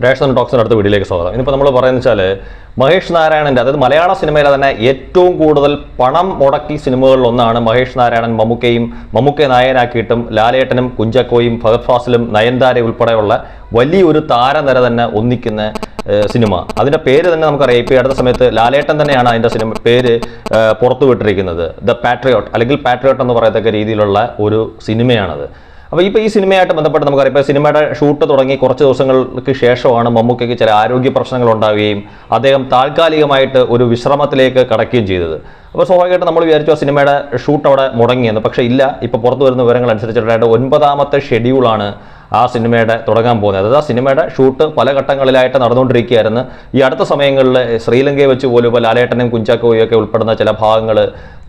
Ration ടോക്സിന് അടുത്ത വീഡിയോയിലേക്ക് സ്വാഗതം. ഇന്നിപ്പോൾ നമ്മൾ പറയുന്നത് വെച്ചാൽ മഹേഷ് നാരായണൻ്റെ, അതായത് മലയാള സിനിമയിലെ തന്നെ ഏറ്റവും കൂടുതൽ പണം മുടക്കി സിനിമകളിൽ ഒന്നാണ് മഹേഷ് നാരായണൻ മമ്മൂക്കയെ നായകനാക്കിയിട്ടും ലാലേട്ടനും കുഞ്ചാക്കോയും ഫഹദ് ഫാസിലും നയൻതാര ഉൾപ്പെടെയുള്ള വലിയൊരു താരനിര തന്നെ ഒന്നിക്കുന്ന സിനിമ. അതിൻ്റെ പേര് തന്നെ നമുക്കറിയാം. ഇപ്പോൾ അടുത്ത സമയത്ത് ലാലേട്ടൻ തന്നെയാണ് അതിൻ്റെ പേര് പുറത്തുവിട്ടിരിക്കുന്നത്. ദ പാട്രിയോട്ട് അല്ലെങ്കിൽ പാട്രിയോട്ട് എന്ന് പറയത്തക്ക രീതിയിലുള്ള ഒരു സിനിമയാണത്. അപ്പോൾ ഇപ്പോൾ ഈ സിനിമയായിട്ട് ബന്ധപ്പെട്ട് നമുക്കറിയാം, ഇപ്പോൾ സിനിമയുടെ ഷൂട്ട് തുടങ്ങി കുറച്ച് ദിവസങ്ങൾക്ക് ശേഷമാണ് മമ്മൂക്കയ്ക്ക് ചില ആരോഗ്യ പ്രശ്നങ്ങൾ ഉണ്ടാവുകയും അദ്ദേഹം താൽക്കാലികമായിട്ട് ഒരു വിശ്രമത്തിലേക്ക് കടക്കുകയും ചെയ്തത്. അപ്പോൾ സ്വാഭാവികമായിട്ട് നമ്മൾ വിചാരിച്ചു ആ സിനിമയുടെ ഷൂട്ട് അവിടെ മുടങ്ങിയെന്ന്. പക്ഷേ ഇല്ല. ഇപ്പോൾ പുറത്തു വരുന്ന വിവരങ്ങൾ അനുസരിച്ചിട്ടായിട്ട് 9ാമത്തെ ഷെഡ്യൂളാണ് ആ സിനിമയുടെ തുടങ്ങാൻ പോകുന്നത്. അതായത് ആ സിനിമയുടെ ഷൂട്ട് പല ഘട്ടങ്ങളിലായിട്ട് നടന്നുകൊണ്ടിരിക്കുകയായിരുന്നു. ഈ അടുത്ത സമയങ്ങളിൽ ശ്രീലങ്കയെ വെച്ച് പോലും ഇപ്പോൾ ലാലേട്ടനും കുഞ്ചാക്കോയും ഒക്കെ ഉൾപ്പെടുന്ന ചില ഭാഗങ്ങൾ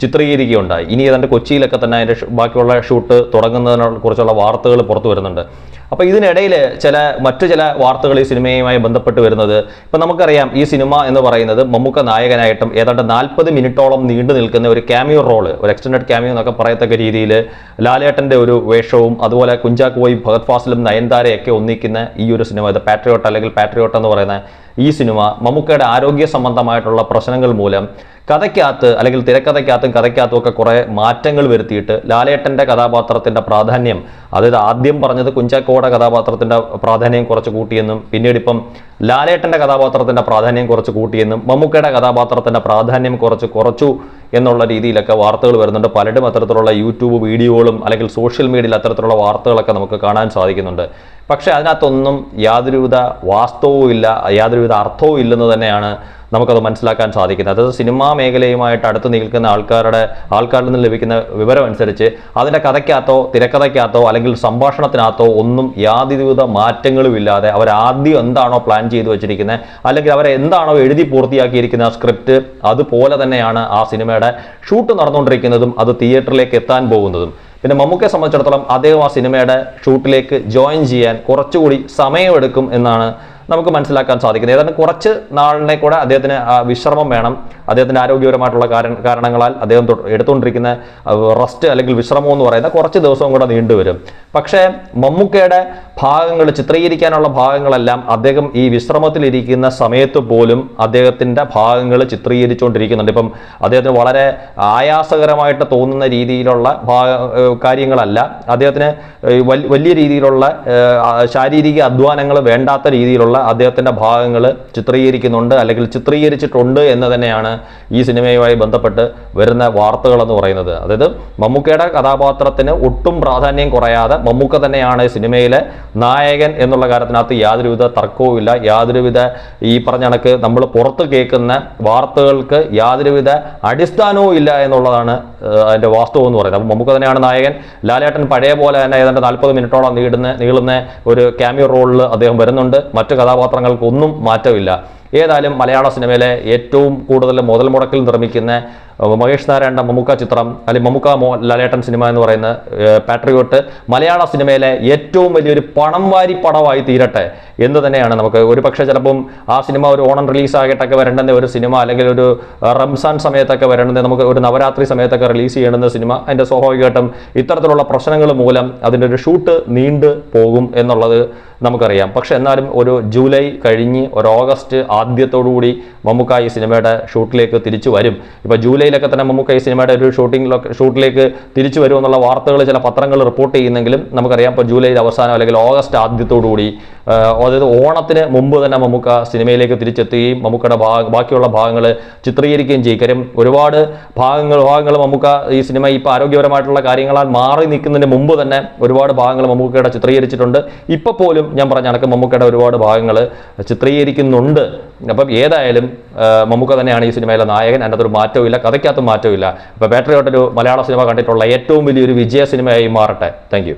ചിത്രീകരിക്കുകയുണ്ടായി. ഇനി ഏതാണ്ട് കൊച്ചിയിലൊക്കെ തന്നെ അതിൻ്റെ ബാക്കിയുള്ള ഷൂട്ട് തുടങ്ങുന്നതിനെ കുറിച്ചുള്ള വാർത്തകൾ പുറത്തു വരുന്നുണ്ട്. അപ്പോൾ ഇതിനിടയിൽ മറ്റു ചില വാർത്തകൾ ഈ സിനിമയുമായി ബന്ധപ്പെട്ട് വരുന്നത്, ഇപ്പം നമുക്കറിയാം ഈ സിനിമ എന്ന് പറയുന്നത് മമ്മൂക്ക നായകനായിട്ടും ഏതാണ്ട് 40 മിനിറ്റോളം നീണ്ടു നിൽക്കുന്ന ഒരു ക്യാമിയോ റോള്, ഒരു എക്സ്റ്റൻഡഡ് ക്യാമിയോ എന്നൊക്കെ പറയത്തക്ക രീതിയിൽ ലാലേട്ടൻ്റെ ഒരു വേഷവും അതുപോലെ കുഞ്ചാക്കോയും ഫഹദ് ഫാസിലും നയൻതാരയൊക്കെ ഒന്നിക്കുന്ന ഈ ഒരു സിനിമ, ഇത് പാട്രിയോട്ട് അല്ലെങ്കിൽ പാട്രിയോട്ട് എന്ന് പറയുന്ന ഈ സിനിമ മമ്മൂക്കയുടെ ആരോഗ്യ സംബന്ധമായിട്ടുള്ള പ്രശ്നങ്ങൾ മൂലം കഥയ്ക്കകത്ത് അല്ലെങ്കിൽ കഥയ്ക്കകത്തും ഒക്കെ കുറേ മാറ്റങ്ങൾ വരുത്തിയിട്ട് ലാലേട്ടൻ്റെ കഥാപാത്രത്തിൻ്റെ പ്രാധാന്യം, അതായത് ആദ്യം പറഞ്ഞത് കുഞ്ചാക്കോയുടെ കഥാപാത്രത്തിൻ്റെ പ്രാധാന്യം കുറച്ച് കൂട്ടിയെന്നും പിന്നീട് ഇപ്പം ലാലേട്ടൻ്റെ കഥാപാത്രത്തിൻ്റെ പ്രാധാന്യം കുറച്ച് കൂട്ടിയെന്നും മമ്മൂക്കയുടെ കഥാപാത്രത്തിൻ്റെ പ്രാധാന്യം കുറച്ചു എന്നുള്ള രീതിയിലൊക്കെ വാർത്തകൾ വരുന്നുണ്ട്. പലരും അത്തരത്തിലുള്ള യൂട്യൂബ് വീഡിയോകളും അല്ലെങ്കിൽ സോഷ്യൽ മീഡിയയിൽ അത്തരത്തിലുള്ള വാർത്തകളൊക്കെ നമുക്ക് കാണാൻ സാധിക്കുന്നുണ്ട്. പക്ഷേ അതിനകത്തൊന്നും യാതൊരുവിധ വാസ്തവവും ഇല്ല, യാതൊരുവിധ അർത്ഥവും ഇല്ലെന്ന് തന്നെയാണ് നമുക്കത് മനസ്സിലാക്കാൻ സാധിക്കുന്നത്. അതായത് സിനിമാ മേഖലയുമായിട്ട് അടുത്ത് നിൽക്കുന്ന ആൾക്കാരിൽ നിന്ന് ലഭിക്കുന്ന വിവരം അനുസരിച്ച് അതിൻ്റെ കഥയ്ക്കകത്തോ തിരക്കഥയ്ക്കകത്തോ അല്ലെങ്കിൽ സംഭാഷണത്തിനകത്തോ ഒന്നും യാതൊരുവിധ മാറ്റങ്ങളും ഇല്ലാതെ അവരാദ്യം എന്താണോ പ്ലാൻ ചെയ്തു വെച്ചിരിക്കുന്നത് അല്ലെങ്കിൽ അവരെന്താണോ എഴുതി പൂർത്തിയാക്കിയിരിക്കുന്ന സ്ക്രിപ്റ്റ് അതുപോലെ തന്നെയാണ് ആ സിനിമയുടെ ഷൂട്ട് നടന്നുകൊണ്ടിരിക്കുന്നതും അത് തിയേറ്ററിലേക്ക് എത്താൻ പോകുന്നതും. പിന്നെ മമ്മൂക്കയെ സംബന്ധിച്ചിടത്തോളം അദ്ദേഹം ആ സിനിമയുടെ ഷൂട്ടിലേക്ക് ജോയിൻ ചെയ്യാൻ കുറച്ചുകൂടി സമയമെടുക്കും എന്നാണ് നമുക്ക് മനസ്സിലാക്കാൻ സാധിക്കുന്നത്. ഏതാണ്ട് കുറച്ച് നാളിനെ കൂടെ അദ്ദേഹത്തിന് വിശ്രമം വേണം. അദ്ദേഹത്തിൻ്റെ ആരോഗ്യപരമായിട്ടുള്ള കാരണങ്ങളാൽ അദ്ദേഹം എടുത്തുകൊണ്ടിരിക്കുന്ന റെസ്റ്റ് അല്ലെങ്കിൽ വിശ്രമം എന്ന് പറയുന്ന കുറച്ച് ദിവസവും കൂടെ നീണ്ടുവരും. പക്ഷേ മമ്മൂക്കയുടെ ഭാഗങ്ങൾ, ചിത്രീകരിക്കാനുള്ള ഭാഗങ്ങളെല്ലാം അദ്ദേഹം ഈ വിശ്രമത്തിലിരിക്കുന്ന സമയത്ത് പോലും അദ്ദേഹത്തിൻ്റെ ഭാഗങ്ങൾ ചിത്രീകരിച്ചുകൊണ്ടിരിക്കുന്നുണ്ട്. ഇപ്പം അദ്ദേഹത്തിന് വളരെ ആയാസകരമായിട്ട് തോന്നുന്ന രീതിയിലുള്ള കാര്യങ്ങളല്ല, അദ്ദേഹത്തിന് വലിയ രീതിയിലുള്ള ശാരീരിക അധ്വാനങ്ങൾ വേണ്ടാത്ത രീതിയിലുള്ള അദ്ദേഹത്തിൻ്റെ ഭാഗങ്ങൾ ചിത്രീകരിക്കുന്നുണ്ട് അല്ലെങ്കിൽ ചിത്രീകരിച്ചിട്ടുണ്ട് എന്ന് തന്നെയാണ് ഈ സിനിമയുമായി ബന്ധപ്പെട്ട് വരുന്ന വാർത്തകൾ എന്ന് പറയുന്നത്. അതായത് മമ്മൂക്കയുടെ കഥാപാത്രത്തിന് ഒട്ടും പ്രാധാന്യം കുറയാതെ മമ്മൂക്ക തന്നെയാണ് സിനിമയിലെ നായകൻ എന്നുള്ള കാര്യത്തിനകത്ത് യാതൊരുവിധ തർക്കവും ഇല്ല. യാതൊരുവിധ ഈ പറഞ്ഞ കണക്ക് നമ്മൾ പുറത്ത് കേൾക്കുന്ന വാർത്തകൾക്ക് യാതൊരുവിധ അടിസ്ഥാനവും ഇല്ല എന്നുള്ളതാണ് അതിൻ്റെ വാസ്തവം എന്ന് പറയുന്നത്. അപ്പം മമ്മൂക്ക തന്നെയാണ് നായകൻ. ലാലേട്ടൻ പഴയ പോലെ തന്നെ ഏതാണ്ട് 40 മിനിറ്റോളം നീളുന്ന ഒരു ക്യാമിയോ റോളിൽ അദ്ദേഹം വരുന്നുണ്ട്. മറ്റു കഥാപാത്രങ്ങൾക്കൊന്നും മാറ്റമില്ല. ഏതായാലും മലയാള സിനിമയിലെ ഏറ്റവും കൂടുതൽ മുതൽ മുടക്കിൽ നിർമ്മിക്കുന്ന മഹേഷ് നാരായണൻ്റെ മമ്മൂക്ക ചിത്രം അല്ലെങ്കിൽ മമ്മൂക്ക ലാലേട്ടൻ സിനിമ എന്ന് പറയുന്ന പാട്രിയോട്ട് മലയാള സിനിമയിലെ ഏറ്റവും വലിയൊരു പണം വാരി പടമായി തീരട്ടെ എന്ന് തന്നെയാണ് നമുക്ക്. ഒരു പക്ഷേ ചിലപ്പം ആ സിനിമ ഒരു ഓണം റിലീസായിട്ടൊക്കെ വരേണ്ടുന്ന ഒരു സിനിമ അല്ലെങ്കിൽ ഒരു റംസാൻ സമയത്തൊക്കെ വരേണ്ടുന്ന, നമുക്ക് ഒരു നവരാത്രി സമയത്തൊക്കെ റിലീസ് ചെയ്യേണ്ടുന്ന സിനിമ അതിൻ്റെ സ്വാഭാവികമായിട്ടും ഇത്തരത്തിലുള്ള പ്രശ്നങ്ങൾ മൂലം അതിൻ്റെ ഒരു ഷൂട്ട് നീണ്ടു പോകും എന്നുള്ളത് നമുക്കറിയാം. പക്ഷെ എന്നാലും ഒരു ജൂലൈ കഴിഞ്ഞ് ഒരു ഓഗസ്റ്റ് ആദ്യത്തോടുകൂടി മമ്മൂക്ക ഈ സിനിമയുടെ ഷൂട്ടിലേക്ക് തിരിച്ചു വരും. ഇപ്പോൾ ജൂലൈയിലൊക്കെ തന്നെ മമ്മൂക്ക ഈ സിനിമയുടെ ഒരു ഷൂട്ടിലേക്ക് തിരിച്ചു വരും എന്നുള്ള വാർത്തകൾ ചില പത്രങ്ങൾ റിപ്പോർട്ട് ചെയ്യുന്നെങ്കിലും നമുക്കറിയാം ഇപ്പോൾ ജൂലൈ അവസാനം അല്ലെങ്കിൽ ഓഗസ്റ്റ് ആദ്യത്തോടുകൂടി, അതായത് ഓണത്തിന് മുമ്പ് തന്നെ മമ്മൂക്ക സിനിമയിലേക്ക് തിരിച്ചെത്തുകയും മമ്മൂക്കയുടെ ബാക്കിയുള്ള ഭാഗങ്ങൾ ചിത്രീകരിക്കുകയും ചെയ്യും. കാര്യം ഒരുപാട് ഭാഗങ്ങൾ മമ്മൂക്ക ഈ സിനിമ ഇപ്പോൾ ആരോഗ്യപരമായിട്ടുള്ള കാര്യങ്ങളാൽ മാറി നിൽക്കുന്നതിന് മുമ്പ് തന്നെ ഒരുപാട് ഭാഗങ്ങൾ മമ്മൂക്കയുടെ ചിത്രീകരിച്ചിട്ടുണ്ട്. ഇപ്പോൾ പോലും ഞാൻ പറഞ്ഞ കണക്ക് മമ്മൂക്കയുടെ ഒരുപാട് ഭാഗങ്ങൾ ചിത്രീകരിക്കുന്നുണ്ട്. അപ്പം ഏതായാലും മമ്മൂക്ക തന്നെയാണ് ഈ സിനിമയിലെ നായകൻ. അതിനകത്തൊരു മാറ്റവും ഇല്ല, കഥയ്ക്കകത്തും മാറ്റവും ഇല്ല. അപ്പോൾ പാട്രിയോട്ട് ഒരു മലയാള സിനിമ കണ്ടിട്ടുള്ള ഏറ്റവും വലിയൊരു വിജയ സിനിമയായി മാറട്ടെ. Thank you.